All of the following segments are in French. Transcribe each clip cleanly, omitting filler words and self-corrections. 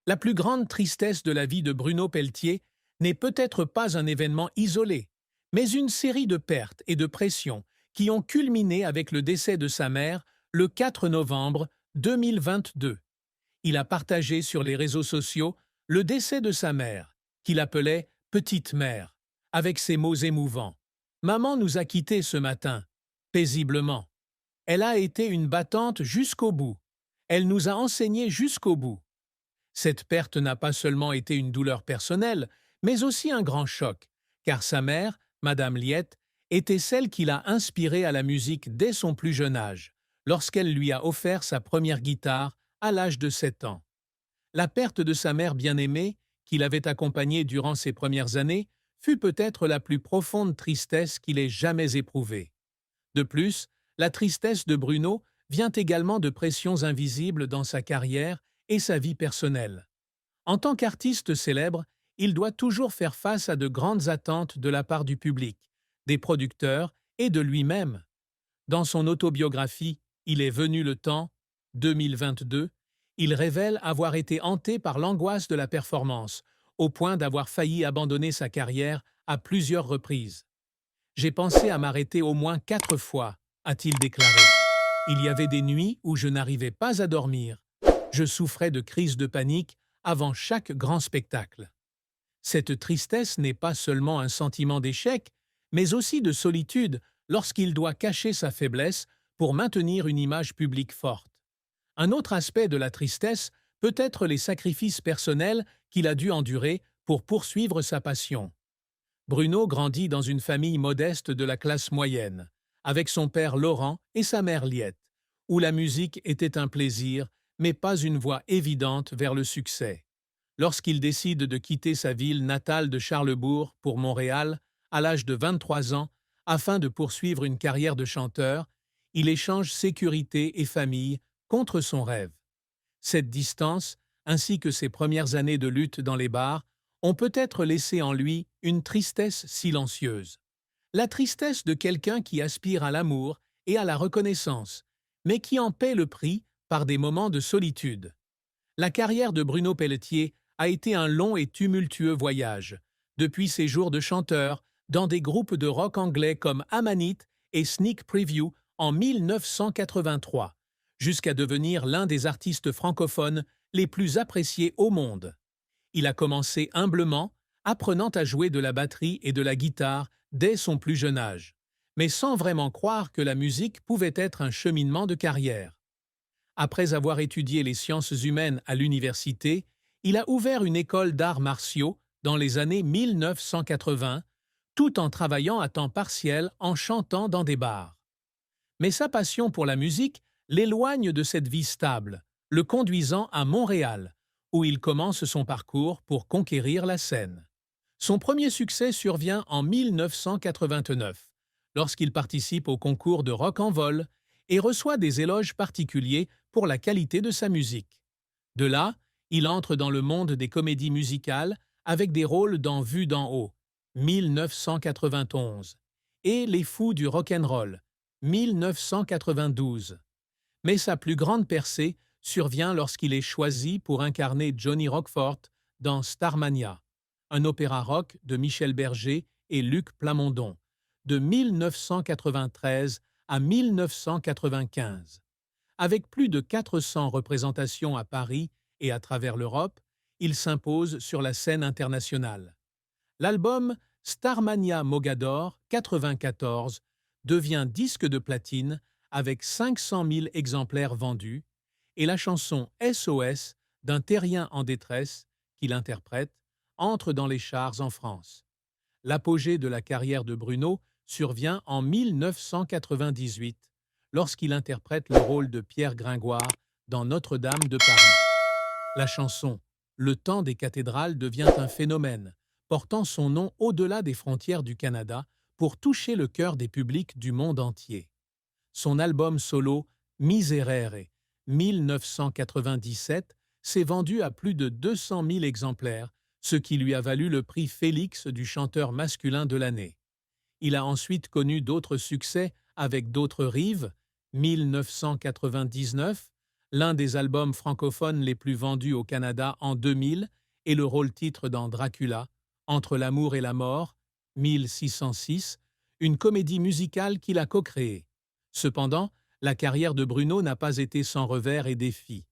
La plus grande tristesse de la vie de Bruno Pelletier n'est peut-être pas un événement isolé, mais une série de pertes et de pressions qui ont culminé avec le décès de sa mère le 4 novembre 2022. Il a partagé sur les réseaux sociaux le décès de sa mère, qu'il appelait Petite Mère, avec ces mots émouvants. Maman nous a quittés ce matin, paisiblement. Elle a été une battante jusqu'au bout. Elle nous a enseigné jusqu'au bout. Cette perte n'a pas seulement été une douleur personnelle, mais aussi un grand choc, car sa mère, Madame Liette, était celle qui l'a inspiré à la musique dès son plus jeune âge, lorsqu'elle lui a offert sa première guitare à l'âge de 7 ans. La perte de sa mère bien-aimée, qui l'avait accompagnée durant ses premières années, fut peut-être la plus profonde tristesse qu'il ait jamais éprouvée. De plus, la tristesse de Bruno vient également de pressions invisibles dans sa carrière et sa vie personnelle. En tant qu'artiste célèbre, il doit toujours faire face à de grandes attentes de la part du public, des producteurs et de lui-même. Dans son autobiographie Il est venu le temps, 2022, il révèle avoir été hanté par l'angoisse de la performance, au point d'avoir failli abandonner sa carrière à plusieurs reprises. J'ai pensé à m'arrêter au moins 4 fois, a-t-il déclaré. Il y avait des nuits où je n'arrivais pas à dormir. Je souffrais de crises de panique avant chaque grand spectacle. Cette tristesse n'est pas seulement un sentiment d'échec, mais aussi de solitude lorsqu'il doit cacher sa faiblesse pour maintenir une image publique forte. Un autre aspect de la tristesse peut être les sacrifices personnels qu'il a dû endurer pour poursuivre sa passion. Bruno grandit dans une famille modeste de la classe moyenne, avec son père Laurent et sa mère Liette, où la musique était un plaisir, mais pas une voie évidente vers le succès. Lorsqu'il décide de quitter sa ville natale de Charlesbourg pour Montréal, à l'âge de 23 ans, afin de poursuivre une carrière de chanteur, il échange sécurité et famille contre son rêve. Cette distance, ainsi que ses premières années de lutte dans les bars, ont peut-être laissé en lui une tristesse silencieuse. La tristesse de quelqu'un qui aspire à l'amour et à la reconnaissance, mais qui en paie le prix par des moments de solitude. La carrière de Bruno Pelletier a été un long et tumultueux voyage, depuis ses jours de chanteur dans des groupes de rock anglais comme Amanit et Sneak Preview en 1983, jusqu'à devenir l'un des artistes francophones les plus appréciés au monde. Il a commencé humblement, apprenant à jouer de la batterie et de la guitare dès son plus jeune âge, mais sans vraiment croire que la musique pouvait être un cheminement de carrière. Après avoir étudié les sciences humaines à l'université, il a ouvert une école d'arts martiaux dans les années 1980, tout en travaillant à temps partiel en chantant dans des bars. Mais sa passion pour la musique l'éloigne de cette vie stable, le conduisant à Montréal, où il commence son parcours pour conquérir la scène. Son premier succès survient en 1989, lorsqu'il participe au concours de Rock en vol et reçoit des éloges particuliers pour la qualité de sa musique. De là, il entre dans le monde des comédies musicales avec des rôles dans Vue d'en haut, 1991, et Les Fous du rock'n'roll, 1992. Mais sa plus grande percée survient lorsqu'il est choisi pour incarner Johnny Roquefort dans Starmania, un opéra rock de Michel Berger et Luc Plamondon, de 1993 à 1995. Avec plus de 400 représentations à Paris et à travers l'Europe, il s'impose sur la scène internationale. L'album Starmania Mogador 94 devient disque de platine avec 500 000 exemplaires vendus et la chanson SOS d'un terrien en détresse, qu'il interprète, entre dans les charts en France. L'apogée de la carrière de Bruno survient en 1998, lorsqu'il interprète le rôle de Pierre Gringoire dans Notre-Dame de Paris. La chanson Le temps des cathédrales devient un phénomène, portant son nom au-delà des frontières du Canada pour toucher le cœur des publics du monde entier. Son album solo Miserere, 1997, s'est vendu à plus de 200 000 exemplaires, ce qui lui a valu le prix Félix du chanteur masculin de l'année. Il a ensuite connu d'autres succès avec D'autres rives, 1999, l'un des albums francophones les plus vendus au Canada en 2000 et le rôle-titre dans Dracula, Entre l'amour et la mort, 1606, une comédie musicale qu'il a co-créée. Cependant, la carrière de Bruno n'a pas été sans revers et défis.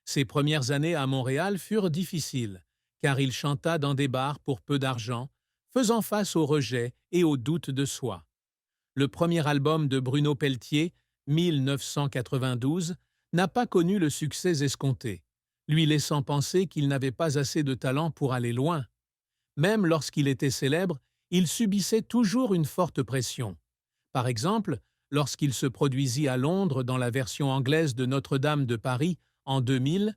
Ses premières années à Montréal furent difficiles, car il chanta dans des bars pour peu d'argent, faisant face au rejet et au doute de soi. Le premier album de Bruno Pelletier, 1992, n'a pas connu le succès escompté, lui laissant penser qu'il n'avait pas assez de talent pour aller loin. Même lorsqu'il était célèbre, il subissait toujours une forte pression. Par exemple, lorsqu'il se produisit à Londres dans la version anglaise de Notre-Dame de Paris en 2000,